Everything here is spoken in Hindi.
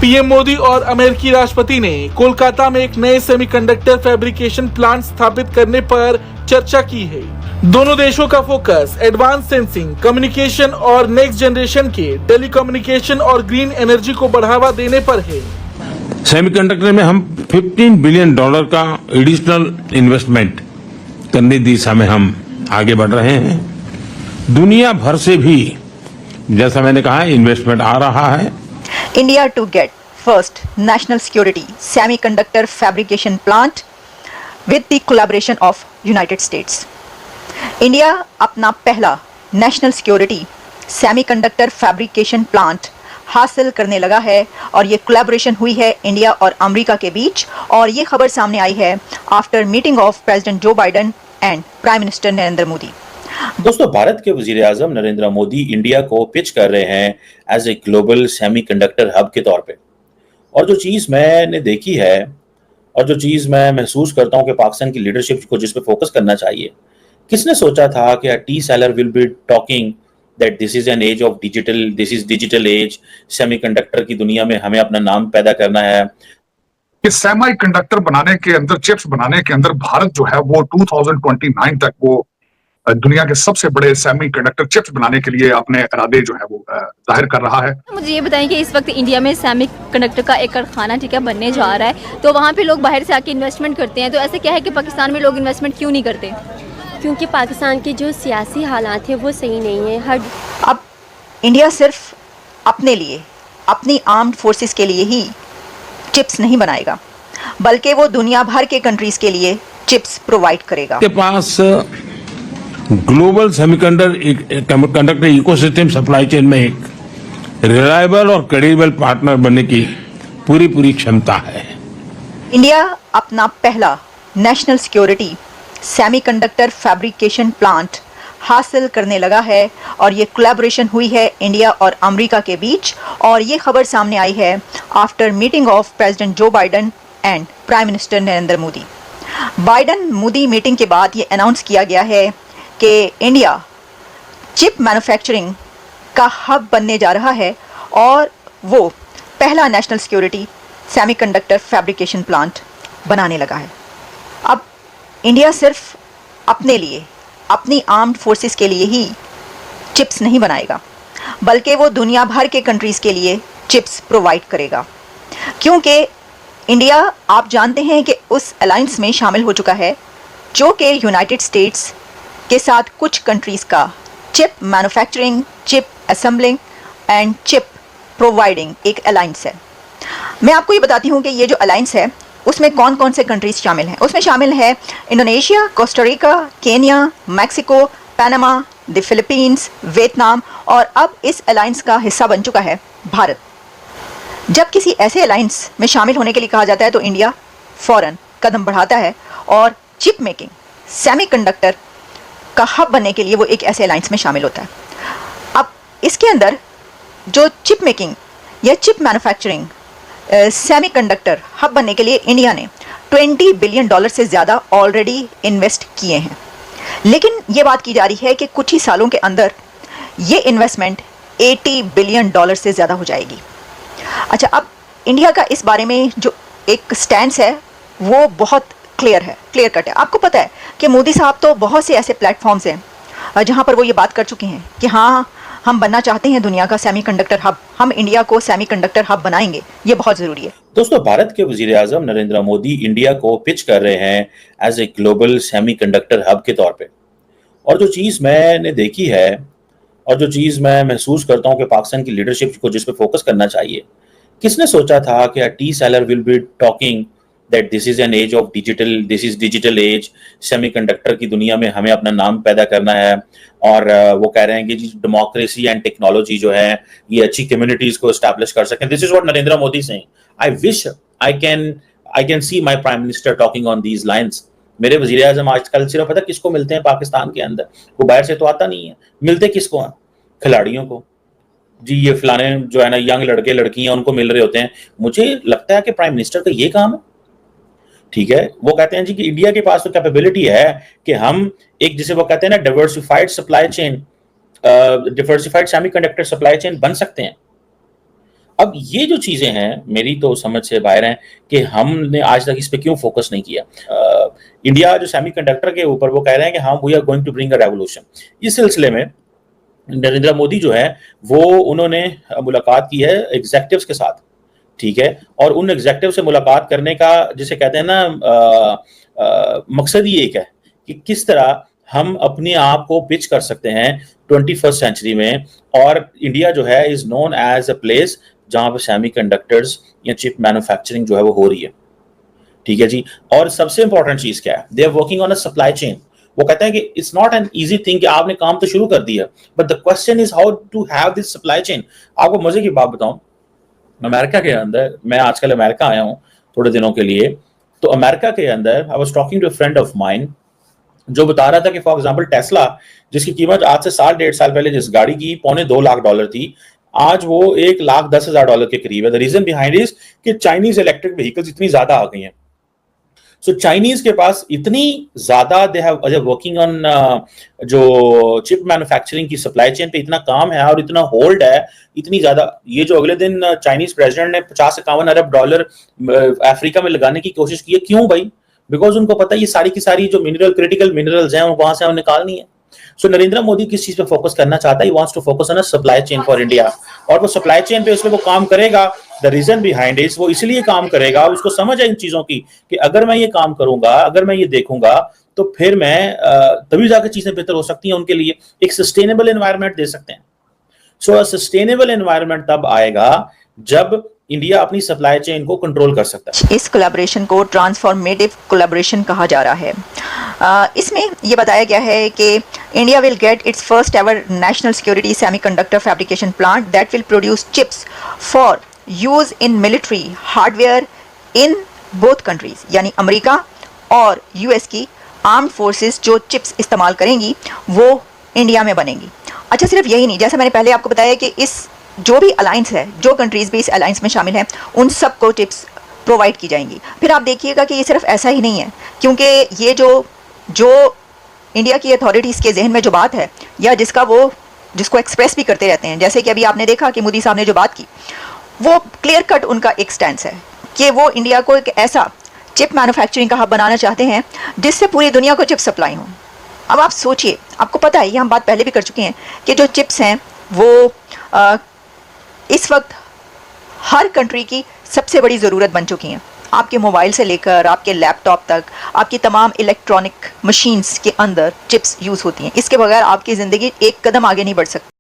पीएम मोदी और अमेरिकी राष्ट्रपति ने कोलकाता में एक नए सेमीकंडक्टर फैब्रिकेशन प्लांट स्थापित करने पर चर्चा की है। दोनों देशों का फोकस एडवांस सेंसिंग, कम्युनिकेशन और नेक्स्ट जनरेशन के टेलीकम्युनिकेशन और ग्रीन एनर्जी को बढ़ावा देने पर है। सेमीकंडक्टर में हम $15 बिलियन का एडिशनल इन्वेस्टमेंट करने की दिशा में हम आगे बढ़ रहे हैं। दुनिया भर से भी, जैसा मैंने कहा, इन्वेस्टमेंट आ रहा है। India to get first national security semiconductor fabrication plant with the collaboration of United States. India अपना पहला national security semiconductor fabrication plant हासिल करने लगा है और ये कोलैबोरेशन हुई है इंडिया और अमेरिका के बीच, और ये खबर सामने आई है after meeting of president Joe Biden and prime minister Narendra Modi. दोस्तों, भारत के वजीर आजम नरेंद्र मोदी इंडिया को पिच कर रहे हैं as a global semiconductor hub के तौर पे। और जो चीज़ मैंने देखी है और जो चीज़ मैं महसूस करता हूँ कि पाकिस्तान की लीडरशिप को जिस पे फोकस करना चाहिए, किसने सोचा था कि tea seller will be talking that this is an age of digital, this is digital age, semiconductor की दुनिया में हमें अपना नाम पैदा करना है। कि सेमीकंडक्टर बनाने के अंदर, चिप्स बनाने के अंदर भारत जो है वो 2029 तक वो दुनिया के सबसे बड़े सेमीकंडक्टर चिप्स बनाने के लिए अपने इरादे जो है वो जाहिर कर रहा है। मुझे ये बताएं कि इस वक्त इंडिया में सेमीकंडक्टर का एक कारखाना बनने जा रहा है, तो वहाँ पे लोग बाहर से आके इन्वेस्टमेंट करते हैं, तो ऐसे क्या है कि पाकिस्तान में लोग इन्वेस्टमेंट क्यों नहीं करते? क्योंकि पाकिस्तान के जो सियासी हालात हैं वो सही नहीं है। अब इंडिया सिर्फ अपने लिए, अपनी आर्म्ड फोर्सेस के लिए ही चिप्स नहीं बनाएगा, बल्कि वो दुनिया भर के कंट्रीज के लिए चिप्स प्रोवाइड करेगा। के पास global semiconductor ecosystem supply chain में एक रिलायबल और क्रेडिबल पार्टनर बनने की पूरी क्षमता है। इंडिया अपना पहला national security semiconductor fabrication plant हासिल करने लगा है और ये कोलैबोरेशन हुई है इंडिया और अमेरिका के बीच, और ये खबर सामने आई है after meeting of president Joe Biden and prime minister Narendra Modi. Biden Modi meeting के बाद ये अनाउंस किया गया है कि इंडिया चिप मैन्युफैक्चरिंग का हब बनने जा रहा है और वो पहला national security semiconductor fabrication plant बनाने लगा है। अब इंडिया सिर्फ अपने लिए, अपनी आर्म्ड फोर्सेस के लिए ही चिप्स नहीं बनाएगा, बल्कि वो दुनिया भर के कंट्रीज़ के लिए चिप्स प्रोवाइड करेगा, क्योंकि इंडिया, आप जानते हैं कि उस अलायंस में शामिल हो चुका है जो कि यूनाइटेड स्टेट्स के साथ कुछ कंट्रीज़ का chip manufacturing, chip assembling and chip providing एक अलायंस है। मैं आपको ये बताती हूँ कि ये जो अलायंस है उसमें कौन कौन से कंट्रीज़ शामिल हैं। उसमें शामिल है Indonesia, Costa Rica, Kenya, Mexico, Panama, the Philippines, Vietnam, और अब इस अलायंस का हिस्सा बन चुका है भारत। जब किसी ऐसे अलायंस में शामिल होने के लिए कहा जाता है तो इंडिया फ़ौरन कदम बढ़ाता है और चिप मेकिंग, सेमीकंडक्टर का हब बनने के लिए वो एक ऐसे अलायंस में शामिल होता है। अब इसके अंदर जो चिप मेकिंग या चिप मैन्युफैक्चरिंग सेमीकंडक्टर हब बनने के लिए इंडिया ने $20 बिलियन से ज़्यादा ऑलरेडी इन्वेस्ट किए हैं, लेकिन ये बात की जा रही है कि कुछ ही सालों के अंदर ये इन्वेस्टमेंट $80 बिलियन से ज़्यादा हो जाएगी। अच्छा, अब इंडिया का इस बारे में जो एक स्टैंड है वो बहुत क्लियर है, क्लियर कट है। आपको पता है कि मोदी साहब तो बहुत से ऐसे प्लेटफॉर्म्स हैं जहाँ पर वो ये बात कर चुके हैं कि हाँ, हम बनना चाहते हैं दुनिया का सेमीकंडक्टर हब, हम इंडिया को सेमीकंडक्टर हब बनाएंगे, ये बहुत ज़रूरी है। दोस्तों, भारत के वजीर आजम नरेंद्र मोदी इंडिया को पिच कर रहे हैं as a global semiconductor hub के तौर पे। और जो चीज़ मैंने देखी है और जो चीज़ मैं महसूस करता हूँ कि पाकिस्तान की लीडरशिप को जिस पे फोकस करना चाहिए, किसने सोचा था कि tea seller will be talking that this is an age of digital, this is digital age, semiconductor की दुनिया में हमें अपना नाम पैदा करना है। और वो कह रहे हैं कि डेमोक्रेसी एंड टेक्नोलॉजी जो है ये अच्छी कम्युनिटीज को एस्टैब्लिश कर सकें। This is what Narendra Modi saying. I wish I can see my prime minister talking on these lines. मेरे वजीर आजम आजकल सिर्फ पता किसको मिलते हैं पाकिस्तान के अंदर, वो बाहर से तो आता नहीं है, मिलते किसको हैं? खिलाड़ियों को जी, ये फलाने जो है ना यंग लड़के लड़कियां उनको मिल रहे होते हैं। मुझे लगता है कि प्राइम मिनिस्टर का ये काम है, ठीक है। वो कहते हैं जी कि इंडिया के पास तो कैपेबिलिटी है कि हम एक, जिसे वो कहते हैं ना, diversified supply chain, diversified semiconductor supply chain बन सकते हैं। अब ये जो चीजें हैं मेरी तो समझ से बाहर हैं कि हमने आज तक इस पे क्यों फोकस नहीं किया। इंडिया जो सेमीकंडक्टर के ऊपर वो कह रहे हैं कि हाँ we are going to bring a revolution. इस सिलसिले में नरेंद्र मोदी जो है वो उन्होंने मुलाकात की है एग्जेक्टिव्स के साथ, ठीक है, और उन एग्जेक्टिव से मुलाकात करने का जिसे कहते हैं ना मकसद ही एक है कि किस तरह हम अपने आप को पिच कर सकते हैं 21st सेंचुरी में। और इंडिया जो है is known as a place जहां पे सेमीकंडक्टर्स या चिप मैन्युफैक्चरिंग जो है वो हो रही है, ठीक है जी। और सबसे इंपॉर्टेंट चीज क्या है, they are working on a supply chain. वो कहते हैं कि it's not an easy thing कि आपने काम तो शुरू कर दिया, but the question is how to have this supply chain. आपको मजे की बात बताऊं, अमेरिका के अंदर, मैं आजकल अमेरिका आया हूं थोड़े दिनों के लिए, तो अमेरिका के अंदर I was talking to a friend of mine जो बता रहा था कि फॉर एग्जांपल टेस्ला जिसकी कीमत आज से साल 1.5 साल पहले जिस गाड़ी की $2.25 लाख थी, आज वो $1,10,000 के करीब है। द रीजन बिहाइंड इज कि चाइनीज इलेक्ट्रिक व्हीकल्स इतनी ज्यादा आ गई हैं। सो चाइनीज के पास इतनी ज्यादा दे हैव वर्किंग ऑन जो चिप मैन्युफैक्चरिंग की सप्लाई चेन पे इतना काम है और इतना होल्ड है, इतनी ज्यादा। ये जो अगले दिन चाइनीज प्रेसिडेंट ने 50-51 अरब डॉलर अफ्रीका में लगाने की कोशिश की है, क्यों भाई? बिकॉज उनको पता है ये सारी की सारी जो मिनरल क्रिटिकल मिनरल्स हैं वहां से हमें निकालनी है। सो नरेंद्र मोदी किस चीज पे फोकस करना चाहता है? He wants to focus on a supply chain for India, और वो सप्लाई चेन पे उसमें वो काम करेगा। द रीजन बिहाइंड इज वो इसलिए काम करेगा, उसको समझ है इन चीजों की कि अगर मैं ये काम करूंगा, अगर मैं ये देखूंगा तो फिर मैं तभी जाकर चीजें बेहतर हो सकती हैं उनके लिए। एक सस्टेनेबल एनवायरनमेंट दे सकते हैं। सो सस्टेनेबल एनवायरनमेंट तब आएगा जब इंडिया अपनी सप्लाई चेन को कंट्रोल कर सकता है। इस कोलैबोरेशन को ट्रांसफॉर्मेटिव कोलैबोरेशन कहा जा रहा है। इसमें यह बताया गया है कि India will get it's first ever national security semiconductor fabrication plant that will produce chips for use in military hardware in both countries, यानी अमेरिका और यूएस की आर्म्ड फोर्सेस जो चिप्स इस्तेमाल करेंगी वो इंडिया में बनेंगी। अच्छा, सिर्फ यही नहीं, जैसा मैंने पहले आपको बताया कि इस जो भी अलायंस है, जो कंट्रीज भी इस अलायंस में शामिल हैं, उन सबको टिप्स प्रोवाइड की जाएंगी। फिर आप देखिएगा कि ये सिर्फ ऐसा ही नहीं है, क्योंकि ये जो इंडिया की अथॉरिटीज़ के जहन में जो बात है या जिसको एक्सप्रेस भी करते रहते हैं, जैसे कि अभी आपने देखा कि मोदी साहब ने जो बात की, वो क्लियर कट उनका एक स्टैंस है कि वो इंडिया को एक ऐसा चिप मैन्युफैक्चरिंग का हब बनाना चाहते हैं जिससे पूरी दुनिया को चिप सप्लाई हो। अब आप सोचिए, आपको पता है, ये हम बात पहले भी कर चुके हैं कि जो चिप्स हैं वो इस वक्त हर कंट्री की सबसे बड़ी ज़रूरत बन चुकी हैं। आपके मोबाइल से लेकर आपके लैपटॉप तक, आपकी तमाम इलेक्ट्रॉनिक मशीन्स के अंदर चिप्स यूज़ होती हैं। इसके बगैर आपकी ज़िंदगी एक कदम आगे नहीं बढ़ सकती।